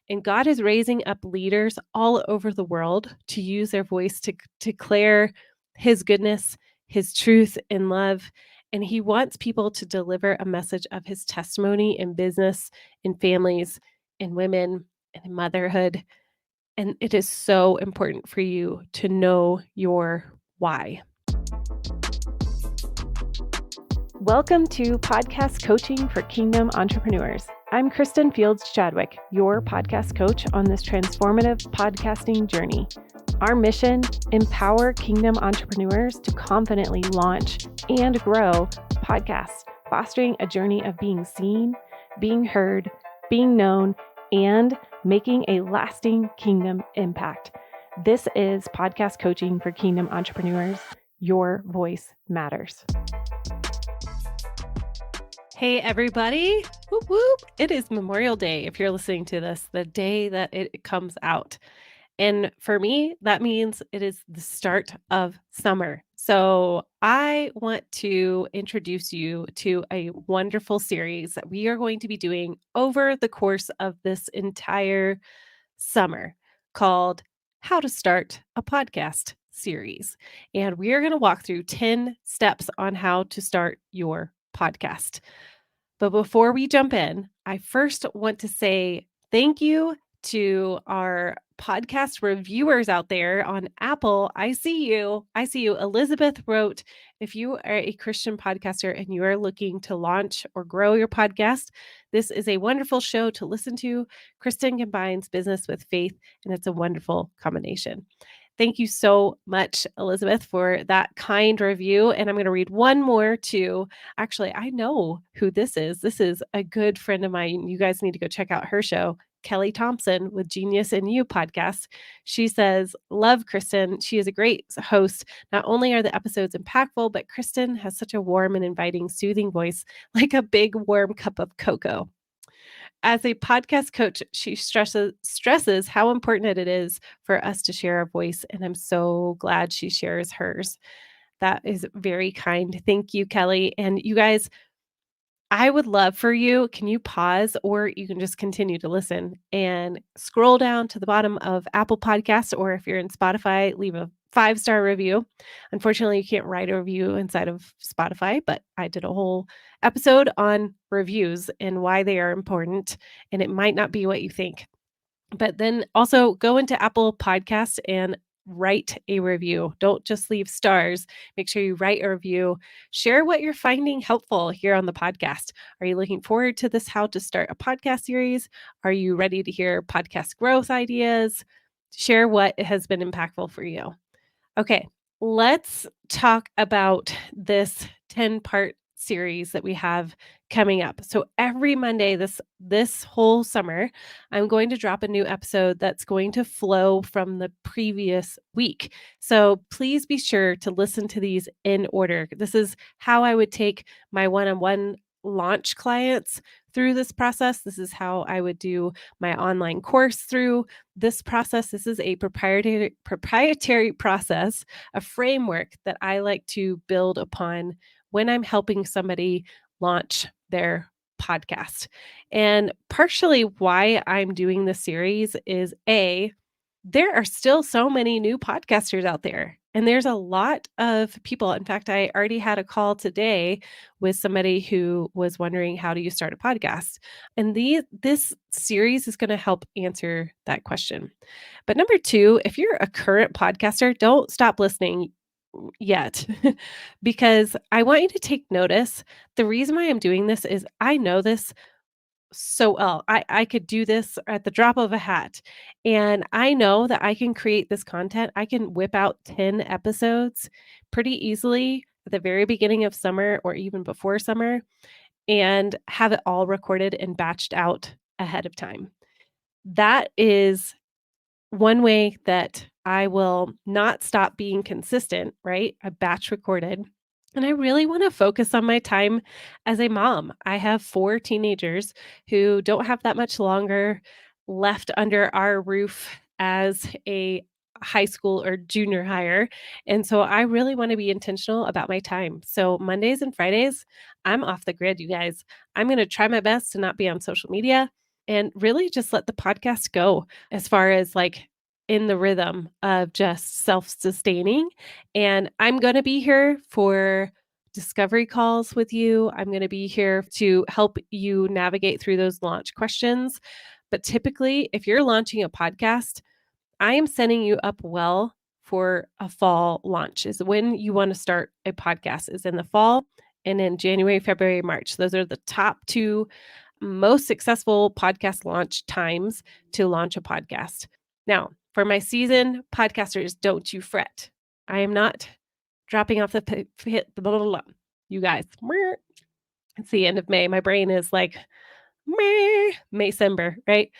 And God is raising up leaders all over the world to use their voice to declare his goodness, his truth, and love. And he wants people to deliver a message of his testimony in business, in families, in women, and in motherhood. And it is so important for you to know your why. Welcome to Podcast Coaching for Kingdom Entrepreneurs. I'm Kristin Fields Chadwick, your podcast coach on this transformative podcasting journey. Our mission: empower kingdom entrepreneurs to confidently launch and grow podcasts, fostering a journey of being seen, being heard, being known, and making a lasting kingdom impact. This is Podcast Coaching for Kingdom Entrepreneurs. Your voice matters. Hey, everybody. Whoop, whoop. It is Memorial Day. If you're listening to this, the day that it comes out. And for me, that means it is the start of summer. So I want to introduce you to a wonderful series that we are going to be doing over the course of this entire summer called How to Start a Podcast series. And we are going to walk through 10 steps on how to start your podcast. But before we jump in, I first want to say thank you to our podcast reviewers out there on Apple. I see you. I see you. Elizabeth wrote, if you are a Christian podcaster and you are looking to launch or grow your podcast, this is a wonderful show to listen to. Kristin combines business with faith, and it's a wonderful combination. Thank you so much, Elizabeth, for that kind review. And I'm going to read one more too. Actually, I know who this is. This is a good friend of mine. You guys need to go check out her show, Kelly Thompson with Genius in You podcast. She says, love Kristin. She is a great host. Not only are the episodes impactful, but Kristin has such a warm and inviting, soothing voice, like a big warm cup of cocoa. As a podcast coach, she stresses how important it is for us to share our voice, and I'm so glad she shares hers. That is very kind. Thank you, Kelly. And you guys, I would love for you, can you pause, or you can just continue to listen and scroll down to the bottom of Apple Podcasts, or if you're in Spotify, leave a 5-star review. Unfortunately, you can't write a review inside of Spotify, but I did a whole episode on reviews and why they are important, and it might not be what you think. But then also go into Apple Podcasts and write a review. Don't just leave stars. Make sure you write a review. Share what you're finding helpful here on the podcast. Are you looking forward to this How to Start a Podcast series? Are you ready to hear podcast growth ideas? Share what has been impactful for you. Okay, let's talk about this 10-part series that we have coming up. So every Monday this whole summer, I'm going to drop a new episode that's going to flow from the previous week. So please be sure to listen to these in order. This is how I would take my one-on-one launch clients through this process. This is how I would do my online course through this process. This is a proprietary process, a framework that I like to build upon when I'm helping somebody launch their podcast. And partially why I'm doing this series is there are still so many new podcasters out there. And there's a lot of people. In fact, I already had a call today with somebody who was wondering, how do you start a podcast? And this series is going to help answer that question. But number 2, if you're a current podcaster, don't stop listening yet because I want you to take notice. The reason why I'm doing this is I know this so well. I could do this at the drop of a hat. And I know that I can create this content. I can whip out 10 episodes pretty easily at the very beginning of summer or even before summer and have it all recorded and batched out ahead of time. That is one way that I will not stop being consistent, right? I batch recorded. And I really want to focus on my time as a mom. I have 4 teenagers who don't have that much longer left under our roof as a high school or junior higher. And so I really want to be intentional about my time. So Mondays and Fridays, I'm off the grid, you guys. I'm going to try my best to not be on social media. and really just let the podcast go as far as like in the rhythm of just self-sustaining. And I'm going to be here for discovery calls with you. I'm going to be here to help you navigate through those launch questions. But typically, if you're launching a podcast, I am setting you up well for a fall launch. Is when you want to start a podcast is in the fall and in January, February, March. Those are the top 2 most successful podcast launch times to launch a podcast. Now, for my seasoned podcasters, don't you fret. I am not dropping off the blah, blah, blah. You guys, it's the end of May. My brain is like, Maycember, right?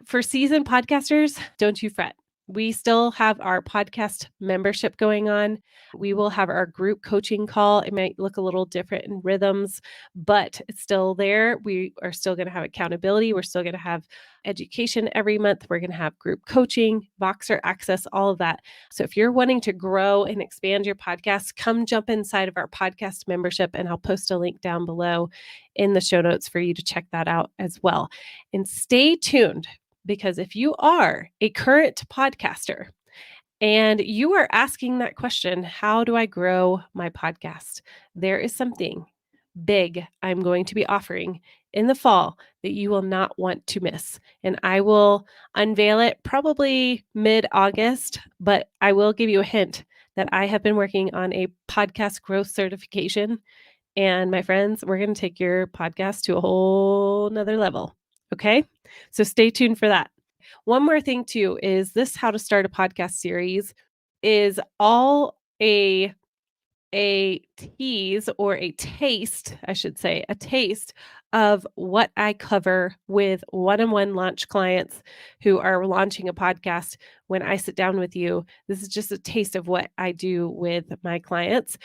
For seasoned podcasters, don't you fret. We still have our podcast membership going on. We will have our group coaching call. It might look a little different in rhythms, but it's still there. We are still going to have accountability. We're still going to have education every month. We're going to have group coaching, Voxer access, all of that. So if you're wanting to grow and expand your podcast, come jump inside of our podcast membership, and I'll post a link down below in the show notes for you to check that out as well. And stay tuned, because if you are a current podcaster and you are asking that question, how do I grow my podcast? There is something big I'm going to be offering in the fall that you will not want to miss. And I will unveil it probably mid-August, but I will give you a hint that I have been working on a podcast growth certification. And my friends, we're going to take your podcast to a whole nother level. Okay. So stay tuned for that. One more thing too is this How to Start a Podcast series is all a tease or a taste, I should say, a taste of what I cover with one-on-one launch clients who are launching a podcast. When I sit down with you, this is just a taste of what I do with my clients.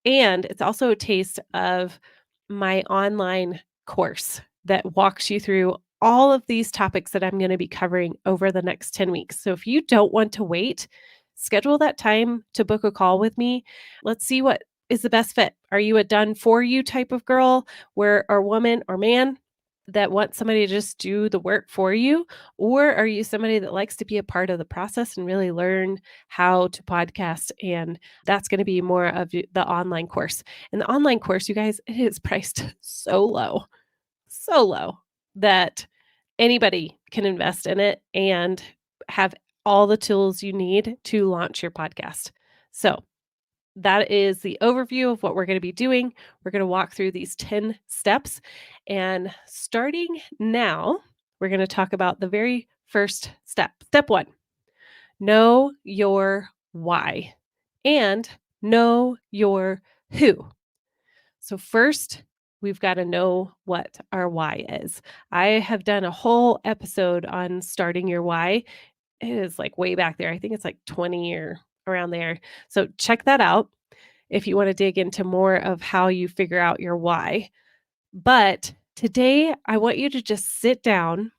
And it's also a taste of my online course that walks you through all of these topics that I'm going to be covering over the next 10 weeks. So if you don't want to wait, schedule that time to book a call with me. Let's see what is the best fit. Are you a done for you type of girl or woman or man that wants somebody to just do the work for you? Or are you somebody that likes to be a part of the process and really learn how to podcast? And that's going to be more of the online course. And the online course, you guys, it is priced so low that anybody can invest in it and have all the tools you need to launch your podcast. So that is the overview of what we're going to be doing. We're going to walk through these 10 steps. And starting now, we're going to talk about the very first step. Step 1, know your why and know your who. So first, we've got to know what our why is. I have done a whole episode on starting your why. It is like way back there. I think it's like 20 or around there. So check that out if you want to dig into more of how you figure out your why. But today, I want you to just sit down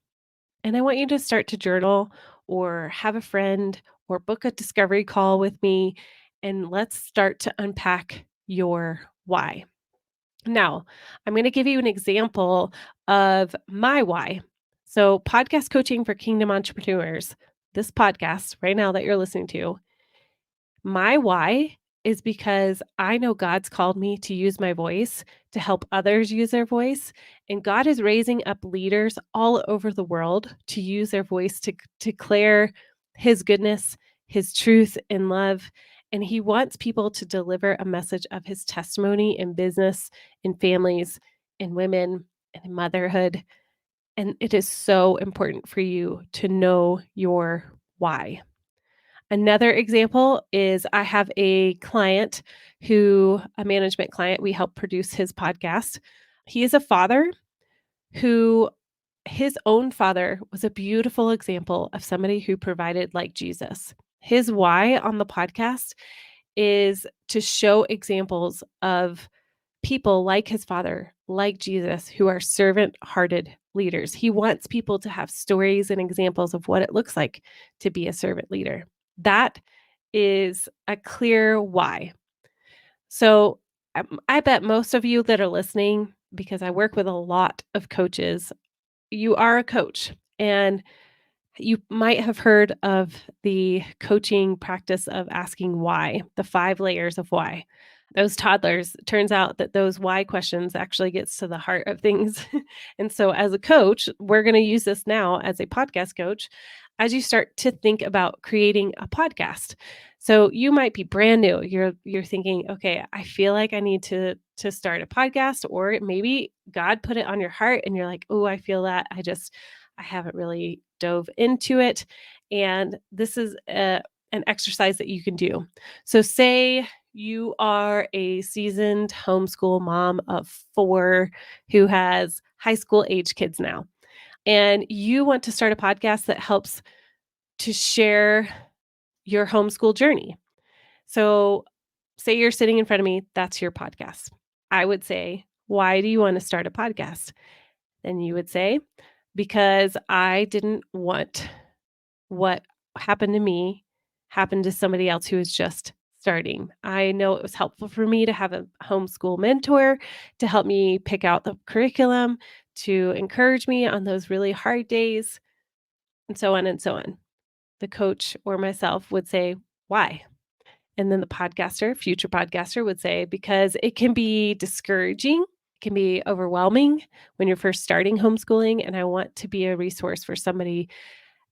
and I want you to start to journal or have a friend or book a discovery call with me, and let's start to unpack your why. Now, I'm going to give you an example of my why. So, podcast coaching for kingdom entrepreneurs, this podcast right now that you're listening to, my why is because I know God's called me to use my voice to help others use their voice. And God is raising up leaders all over the world to use their voice to declare His goodness, His truth, and love. And He wants people to deliver a message of His testimony in business, in families, in women, and in motherhood. And it is so important for you to know your why. Another example is I have a client a management client, we help produce his podcast. He is a father who his own father was a beautiful example of somebody who provided like Jesus. His why on the podcast is to show examples of people like his father, like Jesus, who are servant-hearted leaders. He wants people to have stories and examples of what it looks like to be a servant leader. That is a clear why. So I bet most of you that are listening, because I work with a lot of coaches you are a coach, and you might have heard of the coaching practice of asking why, the 5 layers of why. Those toddlers, turns out that those why questions actually gets to the heart of things. And so as a coach, we're gonna use this now as a podcast coach as you start to think about creating a podcast. So you might be brand new. You're thinking, "Okay, I feel like I need to start a podcast," or maybe God put it on your heart and you're like, "Oh, I feel that. I haven't really dove into it." And this is an exercise that you can do. So, say you are a seasoned homeschool mom of 4 who has high school age kids now, and you want to start a podcast that helps to share your homeschool journey. So, say you're sitting in front of me, that's your podcast. I would say, "Why do you want to start a podcast?" Then you would say, "Because I didn't want what happened to me happened to somebody else who is just starting. I know it was helpful for me to have a homeschool mentor to help me pick out the curriculum, to encourage me on those really hard days, and so on and so on." The coach or myself would say, "Why?" And then the podcaster, future podcaster would say, "Because it can be discouraging, it can be overwhelming when you're first starting homeschooling, and I want to be a resource for somebody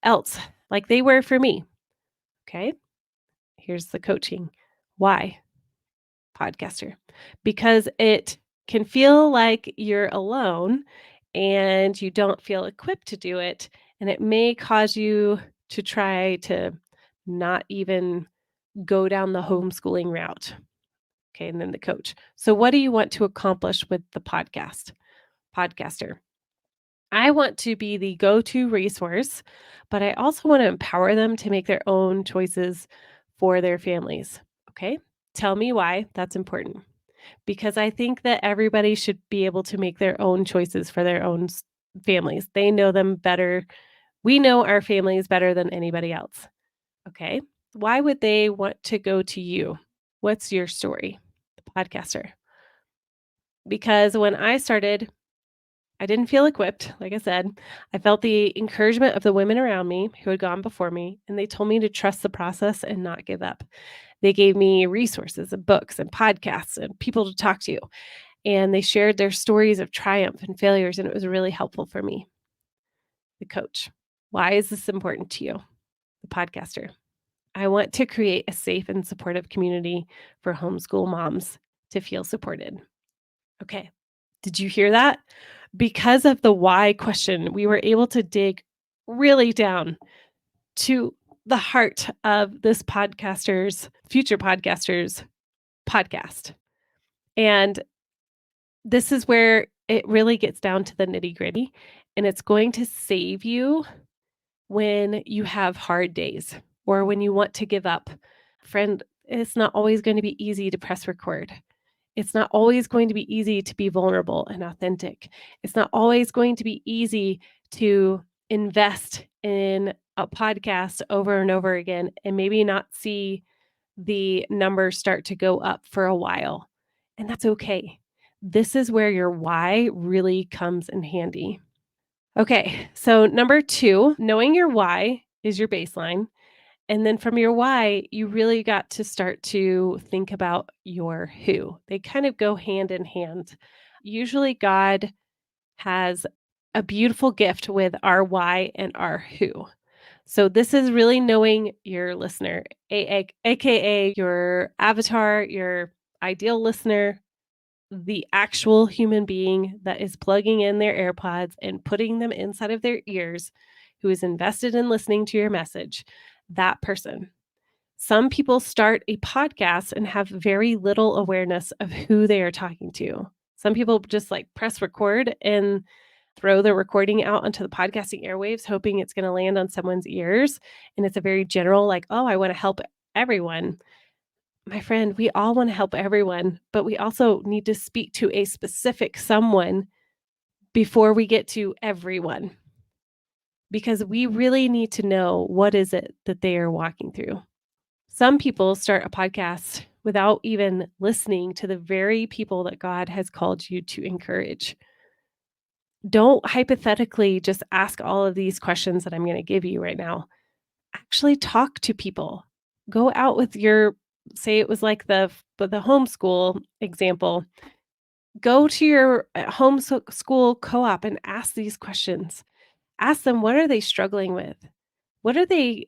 else like they were for me." Okay, here's the coaching. Why, podcaster? Because it can feel like you're alone and you don't feel equipped to do it. And it may cause you to try to not even go down the homeschooling route. Okay, and then the coach. So, what do you want to accomplish with the podcaster? I want to be the go to resource, but I also want to empower them to make their own choices for their families. Okay. Tell me why that's important. Because I think that everybody should be able to make their own choices for their own families. They know them better. We know our families better than anybody else. Okay. Why would they want to go to you? What's your story? The podcaster. Because when I started, I didn't feel equipped, like I said. I felt the encouragement of the women around me who had gone before me, and they told me to trust the process and not give up. They gave me resources and books and podcasts and people to talk to, and they shared their stories of triumph and failures, and it was really helpful for me. The coach. Why is this important to you? The podcaster. I want to create a safe and supportive community for homeschool moms to feel supported. Okay. Did you hear that? Because of the why question, we were able to dig really down to the heart of this future podcaster's podcast. And this is where it really gets down to the nitty gritty. And it's going to save you when you have hard days or when you want to give up. Friend, it's not always going to be easy to press record. It's not always going to be easy to be vulnerable and authentic. It's not always going to be easy to invest in a podcast over and over again and maybe not see the numbers start to go up for a while. And that's okay. This is where your why really comes in handy. Okay, so number 2, knowing your why is your baseline. And then from your why, you really got to start to think about your who. They kind of go hand in hand. Usually, God has a beautiful gift with our why and our who. So, this is really knowing your listener, AKA your avatar, your ideal listener, the actual human being that is plugging in their AirPods and putting them inside of their ears, who is invested in listening to your message, that person. Some people start a podcast and have very little awareness of who they are talking to. Some people just like press record and throw the recording out onto the podcasting airwaves, hoping it's going to land on someone's ears. And it's a very general, like, oh, I want to help everyone. My friend, we all want to help everyone, but we also need to speak to a specific someone before we get to everyone because we really need to know what is it that they are walking through. Some people start a podcast without even listening to the very people that God has called you to encourage. Don't hypothetically just ask all of these questions that I'm going to give you right now. Actually talk to people. Go out with your say it was like the homeschool example. Go to your school co-op and ask these questions. Ask them, what are they struggling with? What are they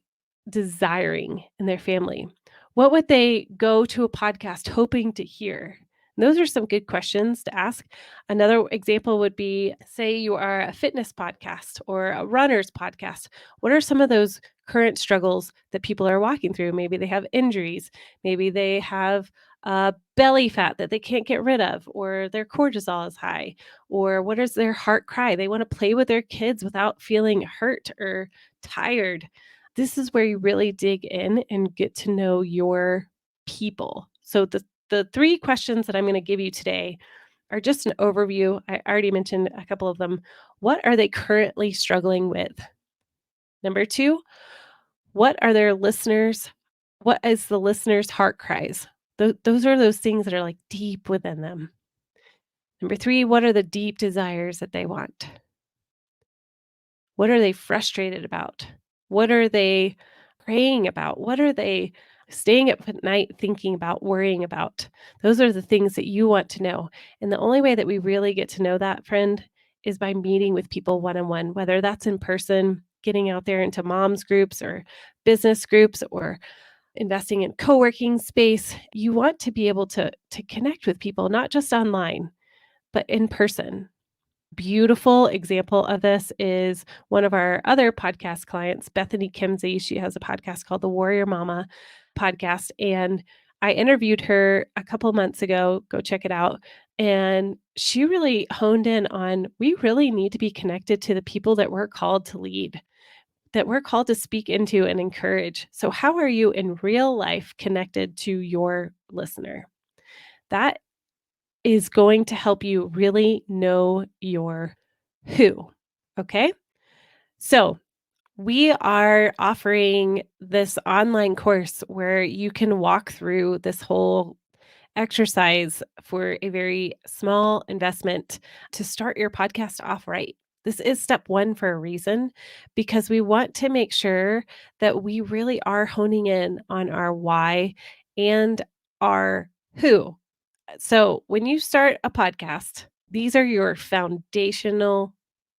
desiring in their family? What would they go to a podcast hoping to hear? And those are some good questions to ask. Another example would be, say you are a fitness podcast or a runner's podcast. What are some of those current struggles that people are walking through? Maybe they have injuries. Maybe they have belly fat that they can't get rid of, or their cortisol is high, or what is their heart cry? They want to play with their kids without feeling hurt or tired. This is where you really dig in and get to know your people. So the 3 questions that I'm gonna give you today are just an overview. I already mentioned a couple of them. What are they currently struggling with? Number 2, what are their listeners what is the listener's heart cries? Those are those things that are, like, deep within them. Number 3, what are the deep desires that they want? What are they frustrated about? What are they praying about? What are they staying up at night thinking about, worrying about? Those are the things that you want to know. And the only way that we really get to know that, friend, is by meeting with people one on one, whether that's in person, getting out there into moms groups or business groups or investing in co-working space. You want to be able to connect with people, not just online, but in person. Beautiful example of this is one of our other podcast clients, Bethany Kimsey. She has a podcast called the Warrior Mama podcast. And I interviewed her a couple months ago. Go check it out. And she really honed in on we really need to be connected to the people that we're called to lead, that we're called to speak into and encourage. So, how are you in real life connected to your listener? That is going to help you really know your who. Okay. So we are offering this online course where you can walk through this whole exercise for a very small investment to start your podcast off right. This is step one for a reason because we want to make sure that we really are honing in on our why and our who. So, when you start a podcast, these are your foundational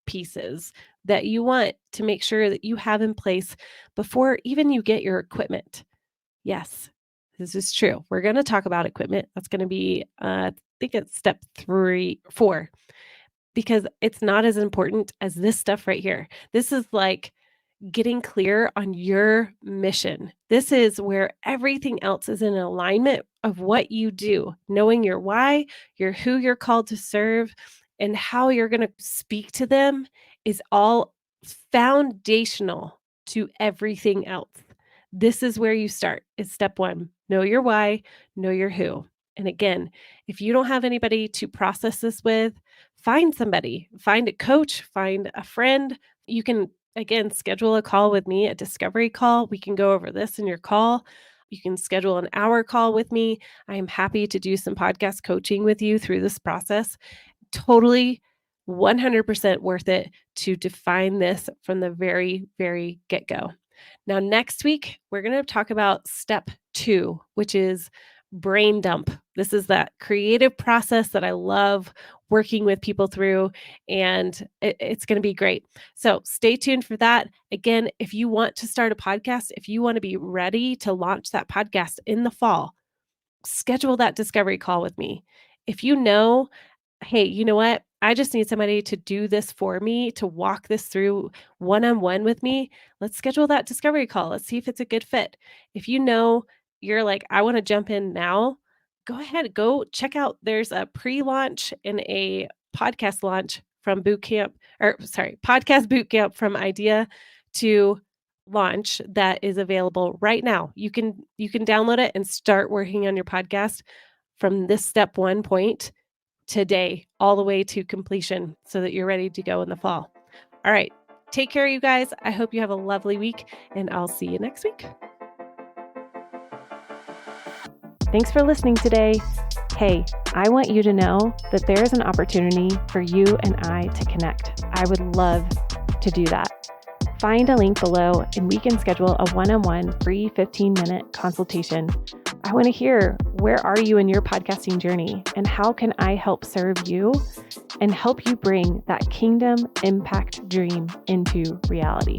pieces that you want to make sure that you have in place before even you get your equipment. Yes, this is true. We're going to talk about equipment. That's going to be, I think it's step 4, because it's not as important as this stuff right here. This is like getting clear on your mission. This is where everything else is in alignment of what you do, knowing your why, your who you're called to serve, and how you're going to speak to them is all foundational to everything else. This is where you start. It's step 1. Know your why, know your who. And again, if you don't have anybody to process this with, find somebody, find a coach, find a friend. You can again, schedule a call with me, a discovery call. We can go over this in your call. You can schedule an hour call with me. I am happy to do some podcast coaching with you through this process. Totally 100% worth it to define this from the very, very get go. Now, next week, we're going to talk about step 2, which is brain dump. This is that creative process that I love working with people through, and it's going to be great. So stay tuned for that. Again, if you want to start a podcast, if you want to be ready to launch that podcast in the fall, schedule that discovery call with me. If you know, hey, you know what? I just need somebody to do this for me, to walk this through one on one with me. Let's schedule that discovery call. Let's see if it's a good fit. If you know you're like, I want to jump in now, go ahead, go check out. There's a pre launch and a podcast launch from bootcamp, or sorry, podcast bootcamp from idea to launch that is available right now. You can download it and start working on your podcast from this step 1 point today all the way to completion so that you're ready to go in the fall. All right. Take care, you guys. I hope you have a lovely week, and I'll see you next week. Thanks for listening today. Hey, I want you to know that there is an opportunity for you and I to connect. I would love to do that. Find a link below and we can schedule a one-on-one free 15-minute consultation. I want to hear, where are you in your podcasting journey and how can I help serve you and help you bring that kingdom impact dream into reality?